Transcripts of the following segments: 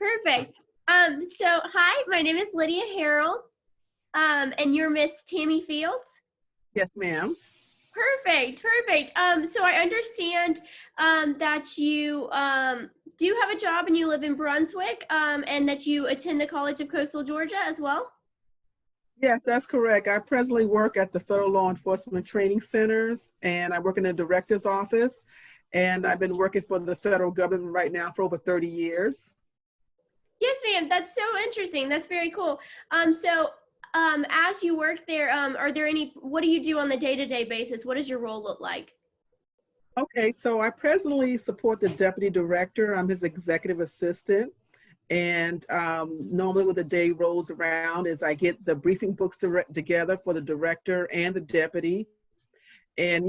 Perfect. So hi, my name is Lydia Harrell, and you're Miss Tammy Fields. Yes, ma'am. Perfect, perfect. So I understand that you do have a job and you live in Brunswick, and that you attend the College of Coastal Georgia as well. Yes, that's correct. I presently work at the Federal Law Enforcement Training Centers, and I work in the director's office. And I've been working for the federal government right now for over 30 years. Yes, ma'am. That's so interesting. That's very cool. As you work there, what do you do on the day-to-day basis? What does your role look like? Okay, so I presently support the deputy director. I'm his executive assistant. And normally when the day rolls around is I get the briefing books together for the director and the deputy, and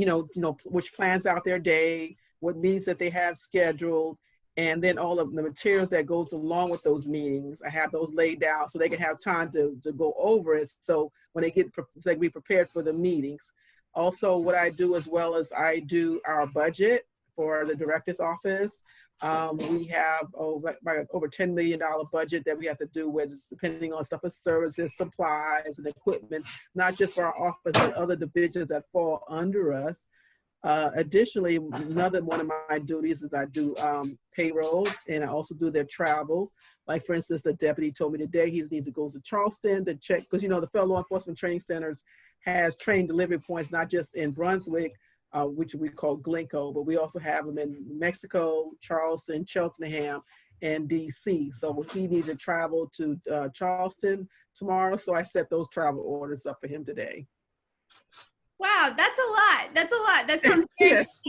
which plans out their day, what meetings that they have scheduled, and then all of the materials that goes along with those meetings. I have those laid out so they can have time to go over it. So when they get, so they can be prepared for the meetings. Also, what I do as well as I do our budget for the director's office. We have over $10 million budget that we have to do with, depending on stuff as services, supplies, and equipment, not just for our office, but other divisions that fall under us. Additionally, another one of my duties is I do payroll, and I also do their travel. Like, for instance, the deputy told me today he needs to go to Charleston to check, because the Federal Law Enforcement Training Centers has trained delivery points, not just in Brunswick, which we call Glencoe, but we also have them in Mexico, Charleston, Cheltenham, and DC. So he needs to travel to Charleston tomorrow, so I set those travel orders up for him today. Wow, that's a lot. That's a lot. That sounds very Yes.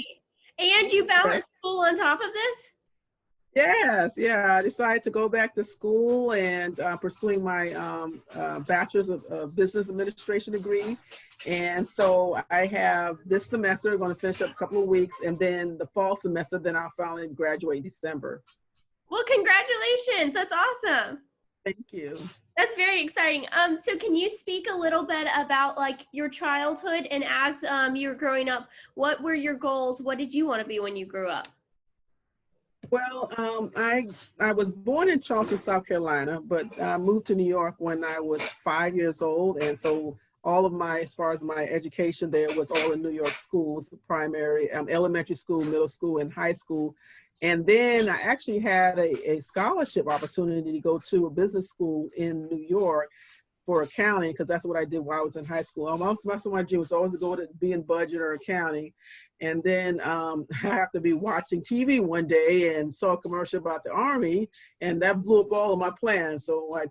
And you balance school on top of this? Yes, yeah. I decided to go back to school and pursuing my bachelor's of business administration degree. And so I have this semester going to finish up a couple of weeks, and then the fall semester, then I'll finally graduate in December. Well, congratulations. That's awesome. Thank you. That's very exciting. So can you speak a little bit about like your childhood, and as you were growing up, what were your goals? What did you want to be when you grew up? Well, I was born in Charleston, South Carolina, but I moved to New York when I was 5 years old. And so all of as far as my education there was all in New York schools, primary, elementary school, middle school, and high school. And then I actually had a scholarship opportunity to go to a business school in New York for accounting, because that's what I did while I was in high school. Most of my dream was always to go to be in budget or accounting. And then I happened to be watching TV one day and saw a commercial about the Army, and that blew up all of my plans. So I,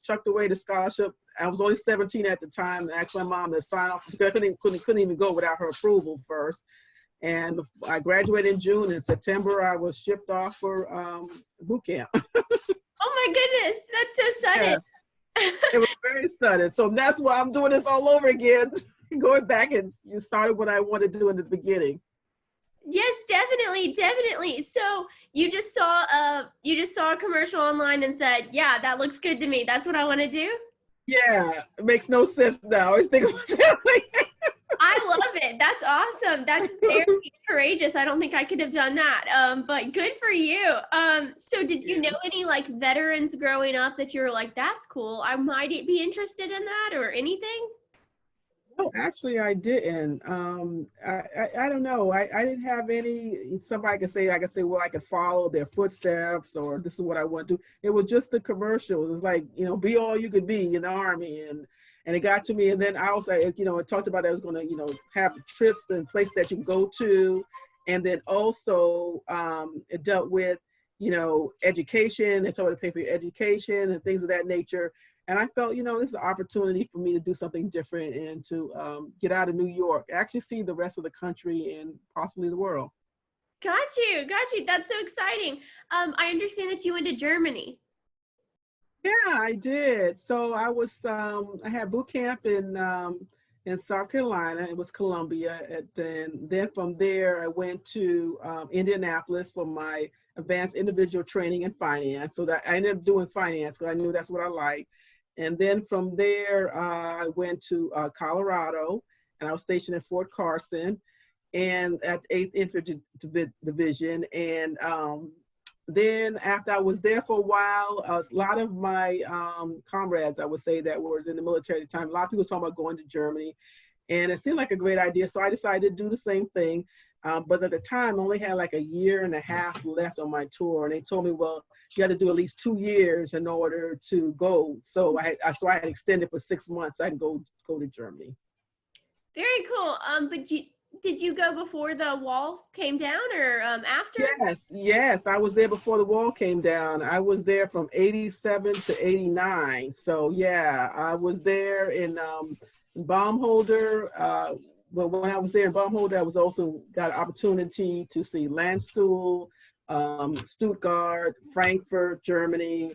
chucked away the scholarship. I was only 17 at the time, and asked my mom to sign off because I couldn't even go without her approval first. And I graduated in June. In September, I was shipped off for boot camp. Oh my goodness, that's so sudden. Yes. It was very sudden. So that's why I'm doing this all over again. Going back and you started what I wanted to do in the beginning. Yes, definitely, definitely. So you just saw a commercial online and said, "Yeah, that looks good to me. That's what I want to do." Yeah, it makes no sense now. I always think about that. I love it. That's awesome. That's very courageous. I don't think I could have done that. But good for you. So did you know any like veterans growing up that you were like, "That's cool. I might be interested in that," or anything? No, actually, I didn't. I don't know. I didn't have any. Somebody could say, well, I could follow their footsteps, or this is what I want to do. It was just the commercial. It was like, be all you could be in the Army, and it got to me. And then I also, it talked about that I was going to, have trips and places that you can go to, and then also it dealt with, education. It told me to pay for your education and things of that nature. And I felt, this is an opportunity for me to do something different and to get out of New York, actually see the rest of the country and possibly the world. Got you. That's so exciting. I understand that you went to Germany. Yeah, I did. So I I had boot camp in South Carolina. It was Columbia. And then from there, I went to Indianapolis for my advanced individual training in finance. So that I ended up doing finance because I knew that's what I liked. And then from there, I went to Colorado, and I was stationed at Fort Carson and at 8th Infantry Division. And then after I was there for a while, a lot of my comrades, I would say, that was in the military at the time, a lot of people talking about going to Germany, and it seemed like a great idea. So I decided to do the same thing. But at the time, I only had like a year and a half left on my tour. And they told me, well, you had to do at least 2 years in order to go. So I had extended for 6 months. I can go to Germany. Very cool. But did you go before the wall came down or after? Yes. I was there before the wall came down. I was there from 87 to 89. So yeah, I was there in Baumholder. But when I was there in Baumholder, I was also got an opportunity to see Landstuhl, Stuttgart, Frankfurt, Germany,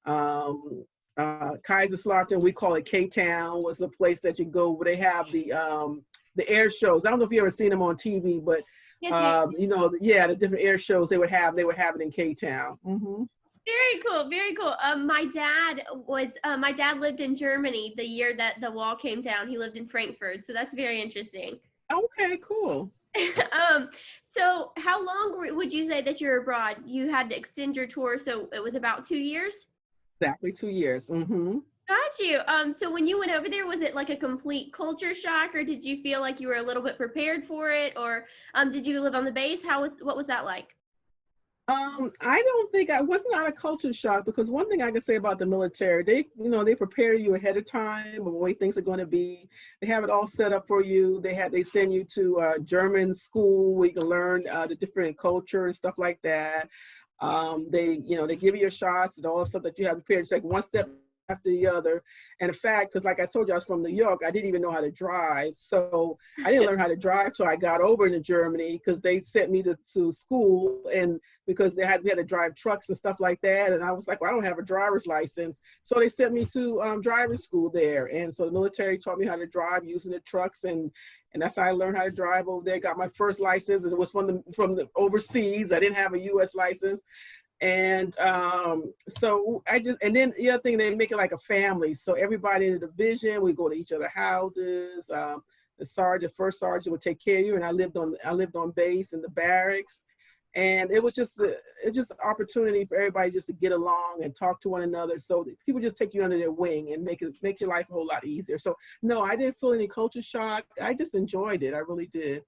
Kaiserslautern. We call it K-Town. Was a place that you go where they have the air shows. I don't know if you ever seen them on TV, but yes, you know, the different air shows they would have it in K-Town. Mm-hmm. Very cool, very cool. My dad lived in Germany the year that the wall came down. He lived in Frankfurt, so that's very interesting. Okay, cool. So how long would you say that you're abroad? You had to extend your tour, so it was about 2 years? Exactly 2 years. Mm-hmm. Got you. So when you went over there, was it like a complete culture shock, or did you feel like you were a little bit prepared for it, or did you live on the base? What was that like? I don't think I was not a culture shock, because one thing I can say about the military, they prepare you ahead of time of the way things are going to be. They have it all set up for you. They send you to a German school where you can learn the different culture and stuff like that. They give you your shots and all the stuff that you have prepared. It's like one step after the other. And in fact, because like I told you, I was from New York, I didn't even know how to drive. So I didn't learn how to drive till I got over to Germany, because they sent me to school, and because we had to drive trucks and stuff like that. And I was like, well, I don't have a driver's license. So they sent me to driving school there. And so the military taught me how to drive using the trucks, and that's how I learned how to drive over there. Got my first license, and it was from the overseas. I didn't have a U.S. license. And so and then the other thing, they make it like a family. So everybody in the division, we go to each other's houses. The first sergeant would take care of you, and I lived on base in the barracks. And it was just an opportunity for everybody just to get along and talk to one another. So people just take you under their wing and make your life a whole lot easier. So no, I didn't feel any culture shock. I just enjoyed it. I really did.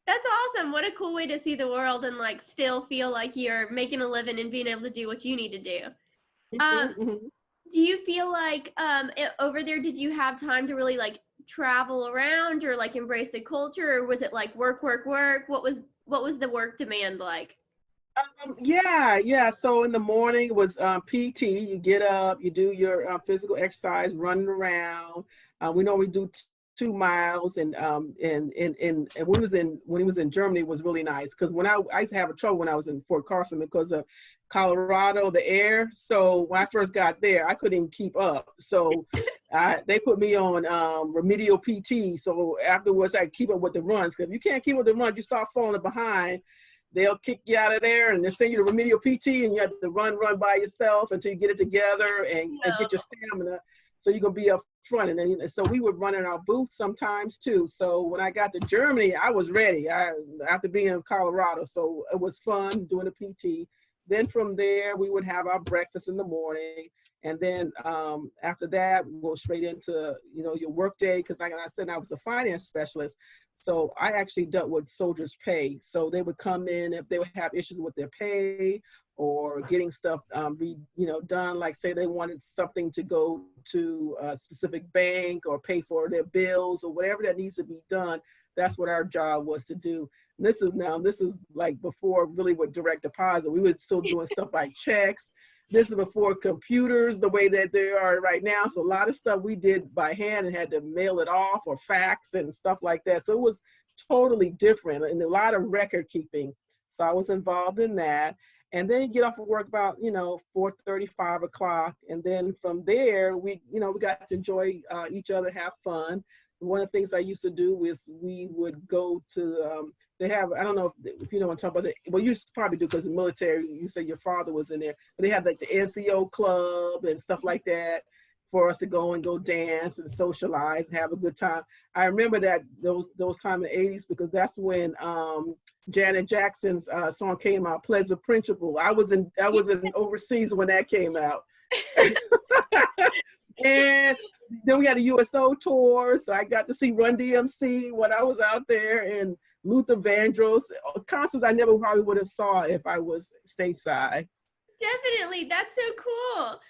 That's awesome. What a cool way to see the world and like still feel like you're making a living and being able to do what you need to do. Do you feel like over there, did you have time to really like travel around or like embrace the culture, or was it like work? What was the work demand like? Yeah. So in the morning it was PT. You get up, you do your physical exercise, running around. We normally do 2 miles, and when he was in Germany, it was really nice, because when I used to have trouble when I was in Fort Carson because of Colorado, the air. So when I first got there, I couldn't even keep up. So they put me on remedial PT. So afterwards, I keep up with the runs, because if you can't keep up with the runs, you start falling behind. They'll kick you out of there, and they send you to remedial PT, and you have to run by yourself until you get it together and get your stamina. So you're gonna be up front, and then so we would run in our boots sometimes too. So when I got to Germany, I was ready. After being in Colorado, so it was fun doing the PT. Then from there, we would have our breakfast in the morning, and then after that, we'll go straight into your work day. Because like I said, I was a finance specialist, so I actually dealt with soldiers' pay. So they would come in if they would have issues with their pay, or getting stuff done, like say they wanted something to go to a specific bank or pay for their bills or whatever that needs to be done. That's what our job was to do. And this is like before really with direct deposit. We were still doing stuff like checks. This is before computers the way that they are right now. So a lot of stuff we did by hand and had to mail it off or fax and stuff like that. So it was totally different, and a lot of record keeping. So I was involved in that. And then you get off of work about 4:30, 5 o'clock, and then from there we got to enjoy each other, have fun. One of the things I used to do is we would go to they have, I don't know if you know what I'm talking about. Well, you probably do, because the military, you say your father was in there, but they have like the NCO club and stuff like that. for us to go dance and socialize and have a good time. I remember that those time in the 80s because that's when Janet Jackson's song came out, Pleasure Principle. I was in overseas when that came out. And then we had a USO tour, so I got to see Run DMC when I was out there, and Luther Vandross, concerts I never probably would have saw if I was stateside. Definitely, that's so cool.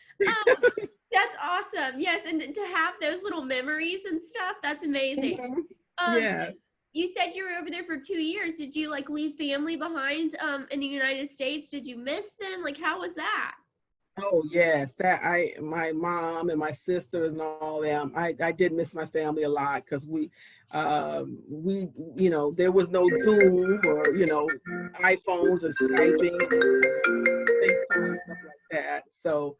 That's awesome. Yes, and to have those little memories and stuff, that's amazing. Yes. You said you were over there for 2 years. Did you like leave family behind in the United States? Did you miss them? Like, how was that? Oh yes, my mom and my sisters and all them. I did miss my family a lot because we there was no Zoom or iPhones and Skyping and FaceTime and stuff like that. So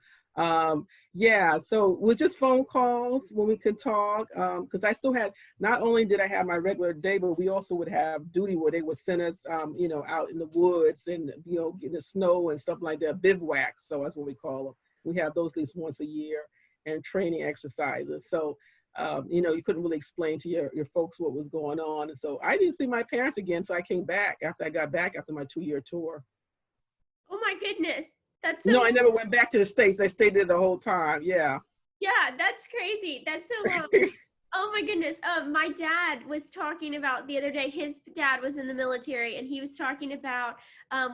yeah, so it was just phone calls when we could talk, because I still had, not only did I have my regular day, but we also would have duty where they would send us, out in the woods and, in the snow and stuff like that, bivouacs. So that's what we call them. We have those at least once a year, and training exercises. So, you couldn't really explain to your folks what was going on. And so I didn't see my parents again. So I came back after I got back after my 2-year tour. Oh my goodness. That's so No, I never went back to the States. I stayed there the whole time. Yeah. Yeah, that's crazy. That's so long. Oh my goodness. My dad was talking about the other day, his dad was in the military, and he was talking about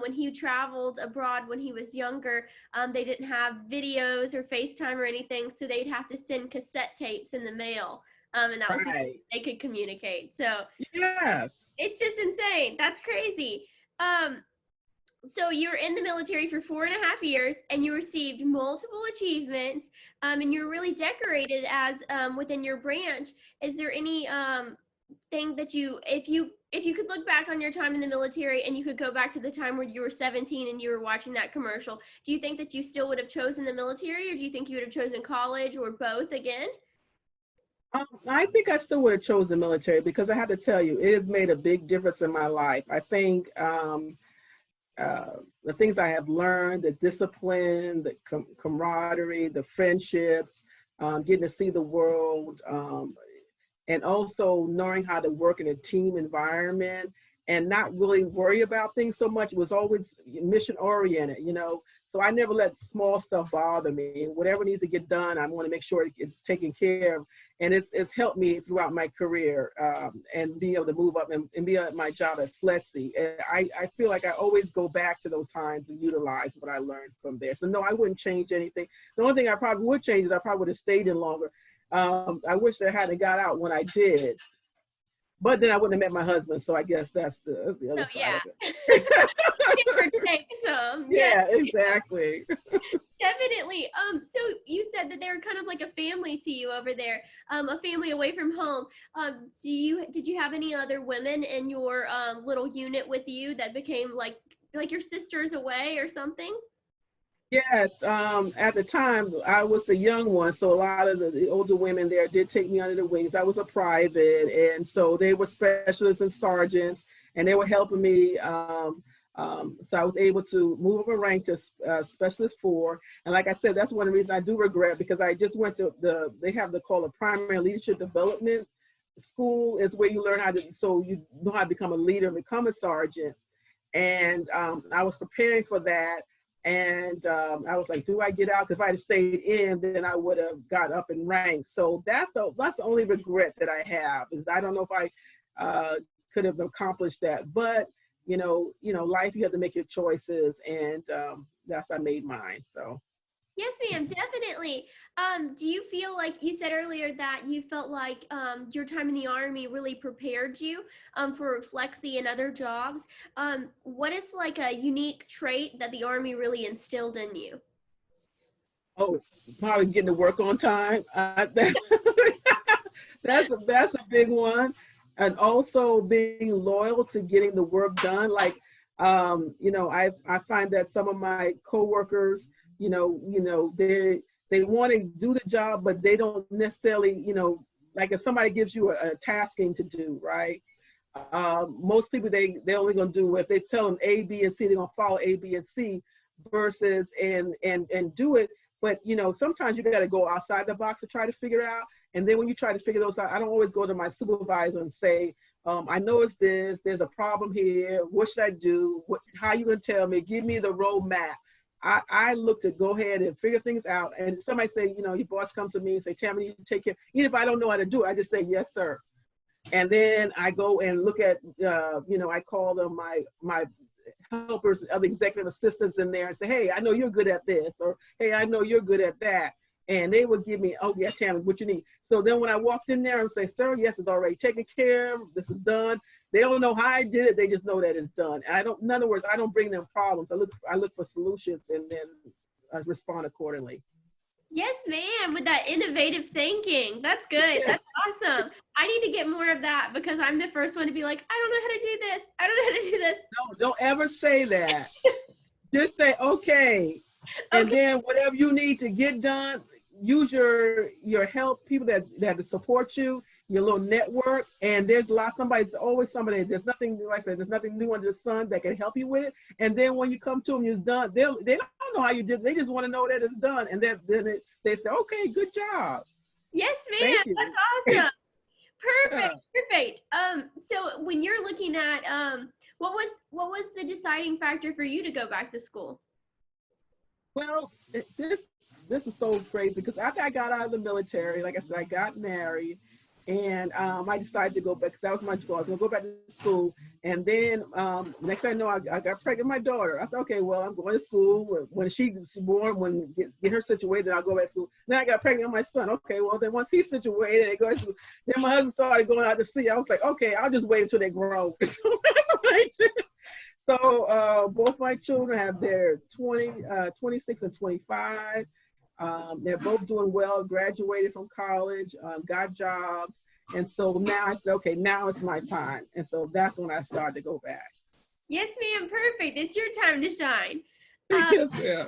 when he traveled abroad when he was younger, they didn't have videos or FaceTime or anything, so they'd have to send cassette tapes in the mail. And that was the way they could communicate. So yes, it's just insane. That's crazy. So you were in the military for 4.5 years, and you received multiple achievements, and you're really decorated as within your branch. Is there any thing that if you could look back on your time in the military and you could go back to the time where you were 17 and you were watching that commercial, do you think that you still would have chosen the military, or do you think you would have chosen college, or both again? I think I still would have chosen the military, because I have to tell you, it has made a big difference in my life. I think the things I have learned, the discipline, the camaraderie, the friendships, getting to see the world, and also knowing how to work in a team environment and not really worry about things so much. It was always mission oriented, so I never let small stuff bother me. Whatever needs to get done, I want to make sure it's taken care of. And it's helped me throughout my career, and be able to move up and be at my job at FLETC. And I feel like I always go back to those times and utilize what I learned from there. So no, I wouldn't change anything. The only thing I probably would change is I probably would have stayed in longer. I wish I hadn't got out when I did. But then I wouldn't have met my husband, so I guess that's the other side of it. Yeah, exactly. Definitely. So you said that they were kind of like a family to you over there, a family away from home. Did you have any other women in your little unit with you that became like your sisters away or something? Yes, at the time I was the young one, so a lot of the older women there did take me under the wings. I was a private, and so they were specialists and sergeants, and they were helping me. So I was able to move up a rank to specialist 4. And like I said, that's one of the reasons I do regret, because I just went to they have called a primary leadership development school. Is where you learn so you know how to become a leader and become a sergeant. And I was preparing for that. And I was like, do I get out? Because if I had stayed in, then I would have got up in rank. So that's the only regret that I have, is I don't know if I could have accomplished that. But life, you have to make your choices, and that's I made mine. So. Yes, ma'am, definitely. Do you feel like you said earlier that you felt like your time in the Army really prepared you for FLETC and other jobs? What is like a unique trait that the Army really instilled in you? Oh, probably getting to work on time. That's a big one. And also being loyal to getting the work done. Like, I find that some of my coworkers, they want to do the job, but they don't necessarily, like if somebody gives you a tasking to do, right? Most people, they're only going to do, if they tell them A, B, and C, they're going to follow A, B, and C, versus and do it. But, you know, sometimes you got to go outside the box to try to figure it out. And then when you try to figure those out, I don't always go to my supervisor and say, I noticed this, there's a problem here. What should I do? How you going to tell me? Give me the roadmap. I look to go ahead and figure things out. And somebody say, you know, your boss comes to me and say, Tammy, you take care. Even if I don't know how to do it, I just say, yes, sir. And then I go and look at, you know, I call them my helpers, other executive assistants in there and say, hey, I know you're good at this, or hey, I know you're good at that. And they would give me, oh yeah, Tammy, what you need. So then when I walked in there and say, sir, yes, it's already taken care of. This is done. They don't know how I did it. They just know that it's done. And in other words, I don't bring them problems. I look for solutions and then respond accordingly. Yes, ma'am, with that innovative thinking. That's good. Yes. That's awesome. I need to get more of that because I'm the first one to be like, I don't know how to do this. I don't know how to do this. No, don't ever say that. Just say, okay. And then whatever you need to get done, use your help, people that support you, your little network. And there's always somebody, there's nothing, like I said, there's nothing new under the sun that can help you with it. And then when you come to them, you're done. They don't know how you did it. They just want to know that it's done. And then they say, okay, good job. Yes, ma'am. That's awesome. Perfect. So when you're looking at, what was the deciding factor for you to go back to school? Well, this is so crazy because after I got out of the military, like I said, I got married, and I decided to go back. That was my goal. I was going to go back to school, and then next thing I know, I got pregnant with my daughter. I said, okay, well, I'm going to school. When she's born, get her situated, then I'll go back to school. Then I got pregnant with my son. Okay, well, then once he's situated, I go to school. Then my husband started going out to sea. I was like, okay, I'll just wait until they grow. So that's what I did. So both my children have their 26 and 25. They're both doing well, graduated from college, got jobs. And so now I said, okay, now it's my time. And so that's when I started to go back. Yes, ma'am. Perfect. It's your time to shine. Yes, ma'am.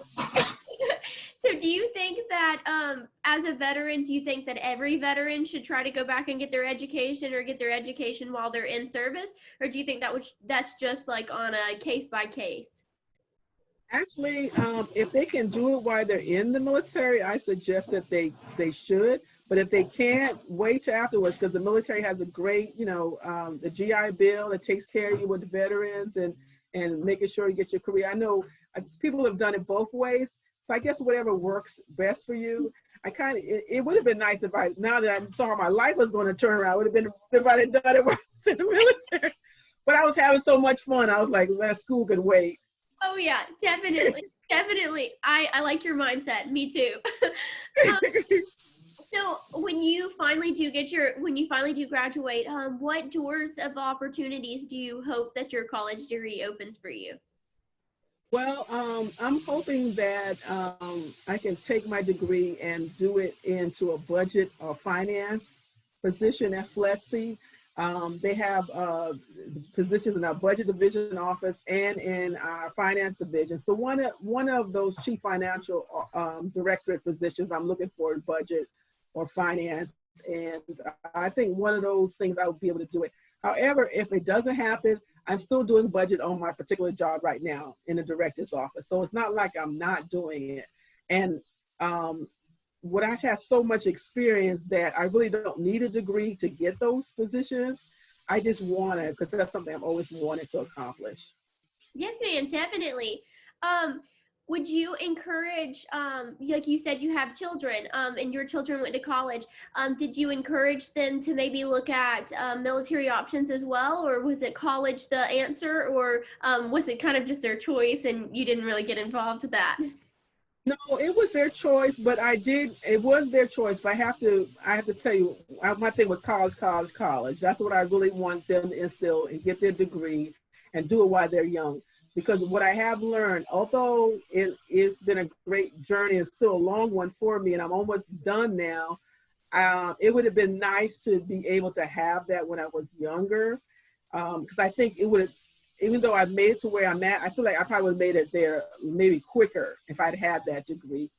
So do you think that as a veteran, do you think that every veteran should try to go back and get their education or get their education while they're in service? Or do you think that's just like on a case by case? Actually, if they can do it while they're in the military, I suggest that they should. But if they can't, wait till afterwards, because the military has a great, you know, the GI Bill that takes care of you with the veterans and making sure you get your career. I know people have done it both ways. So I guess whatever works best for you. It would have been nice now that I saw how my life was going to turn around, it would have been if I had done it while I was in the military. But I was having so much fun. I was like, that school could wait. Oh yeah, definitely. Definitely. I like your mindset. Me too. So when you finally do graduate, what doors of opportunities do you hope that your college degree opens for you? Well, I'm hoping that I can take my degree and do it into a budget or finance position at FLETC. They have positions in our budget division office and in our finance division. So one of those chief financial directorate positions I'm looking for in budget or finance. And I think one of those things I would be able to do it. However, if it doesn't happen, I'm still doing budget on my particular job right now in the director's office. So it's not like I'm not doing it. And what I've had so much experience that I really don't need a degree to get those positions. I just want it because that's something I've always wanted to accomplish. Yes, ma'am, definitely. Would you encourage, like you said, you have children and your children went to college. Did you encourage them to maybe look at military options as well? Or was it college the answer? Or was it kind of just their choice and you didn't really get involved with that? No, it was their choice, but it was their choice. But I have to tell you, my thing was college. That's what I really want them to instill and get their degree and do it while they're young. Because what I have learned, although it's been a great journey, it's still a long one for me, and I'm almost done now, it would have been nice to be able to have that when I was younger. Because I think it would have, even though I made it to where I'm at, I feel like I probably would have made it there maybe quicker if I'd had that degree.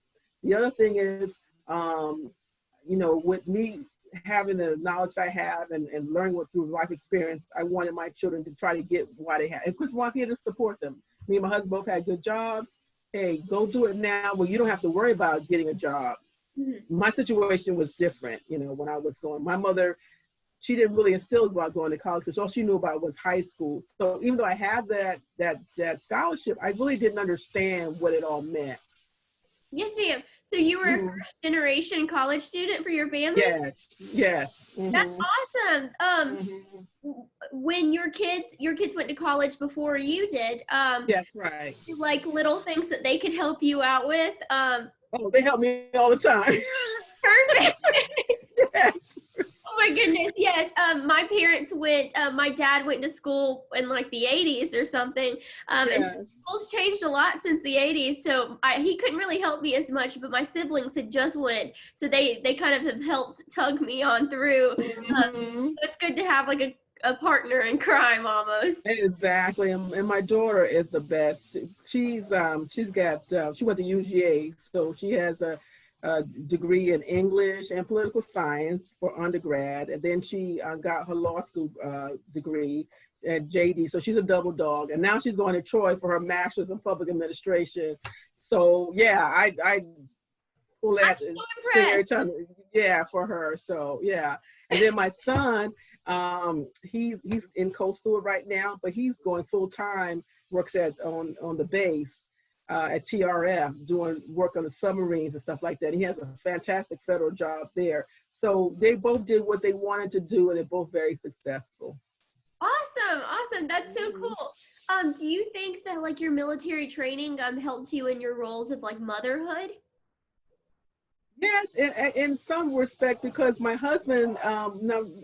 The other thing is, you know, with me having the knowledge I have and learning through life experience, I wanted my children to try to get what they had. And of course, wanted to support them. Me and my husband both had good jobs, hey, go do it now where you don't have to worry about getting a job. My situation was different, you know, when I was going. My mother, she didn't really instill about going to college because all she knew about was high school. So even though I had that scholarship, I really didn't understand what it all meant. Yes, ma'am. So you were a first generation college student for your family? Yes. That's awesome. When your kids went to college before you did, yes, right. like little things that they could help you out with. Oh, they help me all the time. Perfect. Yes. Oh my goodness, yes. My parents went, my dad went to school in like the 80s or something. And school's changed a lot since the 80s. So he couldn't really help me as much, but my siblings had just went. So they kind of have helped tug me on through. It's good to have like a partner in crime almost. Exactly. And my daughter is the best. She went to UGA, so she has a degree in English and political science for undergrad, and then she got her law school degree at JD. So she's a double dog, and now she's going to Troy for her master's in public administration. So yeah, I pull that every time, for her. So yeah, and then my son, he's in Coastal right now, but he's going full time. Works on the base. At TRF, doing work on the submarines and stuff like that. He has a fantastic federal job there. So they both did what they wanted to do, and they're both very successful. Awesome. That's so cool. Do you think that like your military training helped you in your roles of like motherhood? Yes, in some respect, because my husband,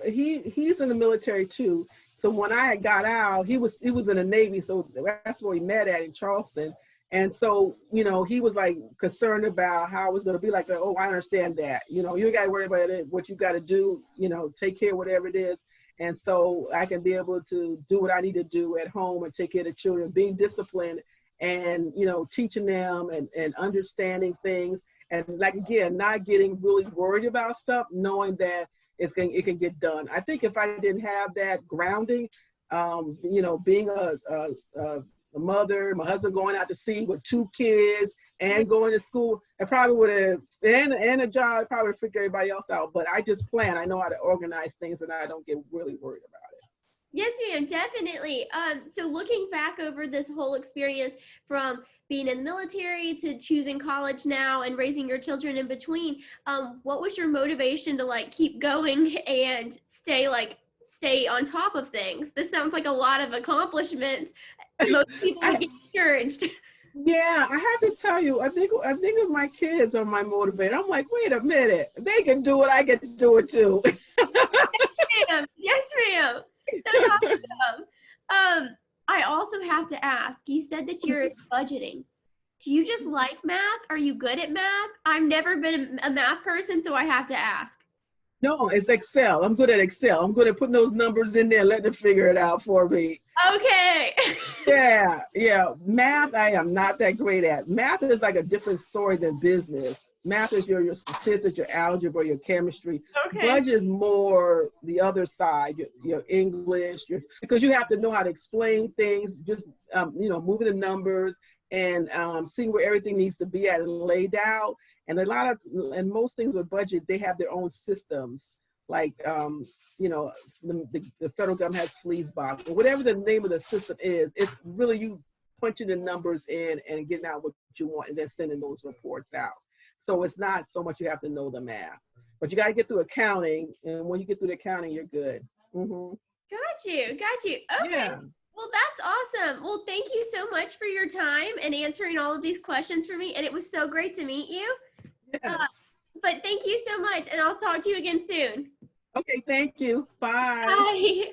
he's in the military too. So when I got out, he was in the Navy, so that's where we met at in Charleston. And so, you know, he was like concerned about how it was going to be like, oh, I understand that. You know, you got to worry about it, what you got to do, you know, take care of whatever it is. And so I can be able to do what I need to do at home and take care of the children, being disciplined and, you know, teaching them and understanding things. And like, again, not getting really worried about stuff, knowing that it can get done. I think if I didn't have that grounding, you know, being a mother, my husband going out to sea with 2 kids and going to school, I probably would have, and a job, I probably would freak everybody else out. But I just plan, I know how to organize things, and I don't get really worried about it. Yes, ma'am, definitely. So looking back over this whole experience from being in the military to choosing college now and raising your children in between, what was your motivation to like keep going and stay on top of things? This sounds like a lot of accomplishments. Most people would get discouraged. Yeah, I have to tell you, I think of my kids are my motivator. I'm like, wait a minute, they can do it, I can do it too. Yes, ma'am. That's awesome. I also have to ask, you said that you're in budgeting. Do you just like math? Are you good at math? I've never been a math person, so I have to ask. No, it's Excel. I'm good at Excel. I'm good at putting those numbers in there, letting them figure it out for me. Okay. Yeah. Math, I am not that great at. Math is like a different story than business. Math is your statistics, your algebra, your chemistry. Okay. Budget is more the other side, your English, because you have to know how to explain things, just, you know, moving the numbers and seeing where everything needs to be at and laid out. And most things with budget, they have their own systems. Like, you know, the federal government has FLETC, or whatever the name of the system is. It's really you punching the numbers in and getting out what you want and then sending those reports out. So it's not so much you have to know the math, but you got to get through accounting. And when you get through the accounting, you're good. Mm-hmm. Got you. Okay. Yeah. Well, that's awesome. Well, thank you so much for your time and answering all of these questions for me. And it was so great to meet you. Yes. But thank you so much. And I'll talk to you again soon. Okay. Thank you. Bye. Bye.